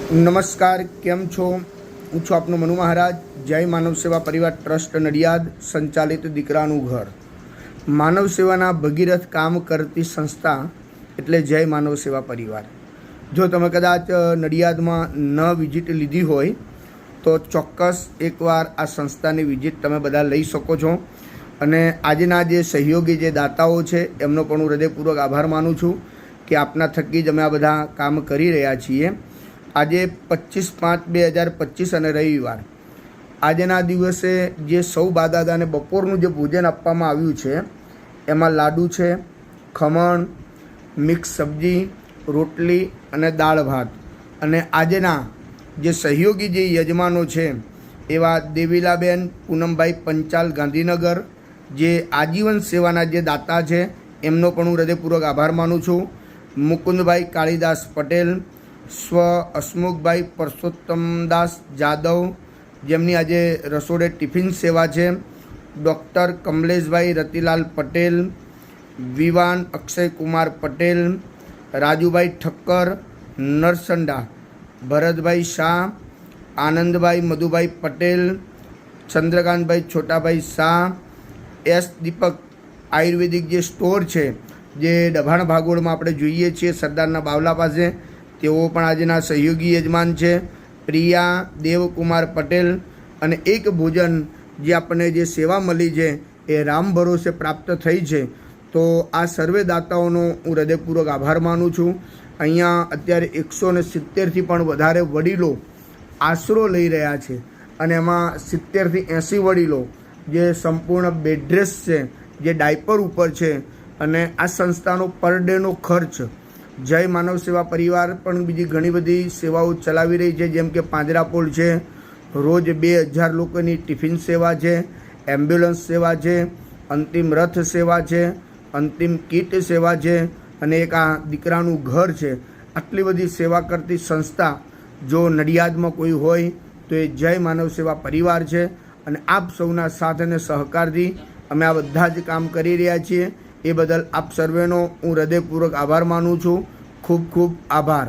નમસ્કાર, કેમ છો? હું છું આપનો મનુ મહારાજ. જય માનવ સેવા પરિવાર ટ્રસ્ટ નડિયાદ સંચાલિત દીકરાનું ઘર. માનવ સેવાના ભગીરથ કામ કરતી સંસ્થા એટલે જય માનવ સેવા પરિવાર. જો તમે કદાચ નડિયાદમાં ન વિઝિટ લીધી હોય તો ચોક્કસ એકવાર આ સંસ્થાની વિઝિટ તમે બધા લઈ શકો છો. અને આજના જે સહયોગી જે દાતાઓ છે એમનો પણ હું હૃદયપૂર્વક આભાર માનું છું કે આપના થકી જ અમે આ બધા કામ કરી રહ્યા છીએ. આજે 25/5/2025 અને રવિવાર, આજના દિવસે જે સૌ બાદાદાને બપોરનું જે ભોજન આપવામાં આવ્યું છે એમાં લાડુ છે, ખમણ, મિક્સ સબ્જી, રોટલી અને દાળ ભાત. અને આજના જે સહયોગી જે યજમાનો છે એવા દેવીલાબેન પૂનમભાઈ પંચાલ ગાંધીનગર, જે આજીવન સેવાના જે દાતા છે એમનો પણ હું હૃદયપૂર્વક આભાર માનું છું. મુકુંદભાઈ કાળીદાસ પટેલ, સ્વ હસમુખભાઈ પરસોત્તમદાસ જાદવ, જેમની આજે રસોડે ટિફિન સેવા છે. ડૉક્ટર કમલેશભાઈ રતિલાલ પટેલ, વિવાન અક્ષયકુમાર પટેલ, રાજુભાઈ ઠક્કર નરસંડા, ભરતભાઈ શાહ, આનંદભાઈ મધુભાઈ પટેલ, ચંદ્રકાંતભાઈ છોટાભાઈ શાહ, એસ દીપક આયુર્વેદિક જે સ્ટોર છે જે ડભાણ ભાગોળમાં આપણે જોઈએ છીએ સરદારના બાવલા પાસે, તેઓ પણ આજના સહયોગી યજમાન છે. પ્રિયા દેવકુમાર પટેલ. અને એક ભોજન જે આપણને જે સેવા મળી છે એ રામ ભરોસે પ્રાપ્ત થઈ છે. તો આ સર્વે દાતાઓનો હું હૃદયપૂર્વક આભાર માનું છું. અહીંયા અત્યારે 170થી પણ વધારે વડીલો આશરો લઈ રહ્યા છે અને એમાં 70થી 80 વડીલો જે સંપૂર્ણ બેડરેસ છે, જે ડાયપર ઉપર છે. અને આ સંસ્થાનો પર ડેનો ખર્ચ જય માનવ સેવા પરિવાર પણ બીજી ઘણી બધી સેવાઓ ચલાવી રહી છે, જેમ કે પાંજરાપોળ છે, રોજ 2000 લોકોની ટિફિન સેવા છે, એમ્બ્યુલન્સ સેવા છે, અંતિમ રથ સેવા છે, અંતિમ કીટ સેવા છે અને એક આ દીકરાનું ઘર છે. આટલી બધી સેવા કરતી સંસ્થા જો નડિયાદમાં કોઈ હોય તો એ જય માનવ સેવા પરિવાર છે. અને આપ સૌના સાથ અને સહકારથી અમે આ બધા જ કામ કરી રહ્યા છીએ. એ બદલ આપ સર્વેનો હું હૃદયપૂર્વક આભાર માનું છું. ખૂબ ખૂબ આભાર.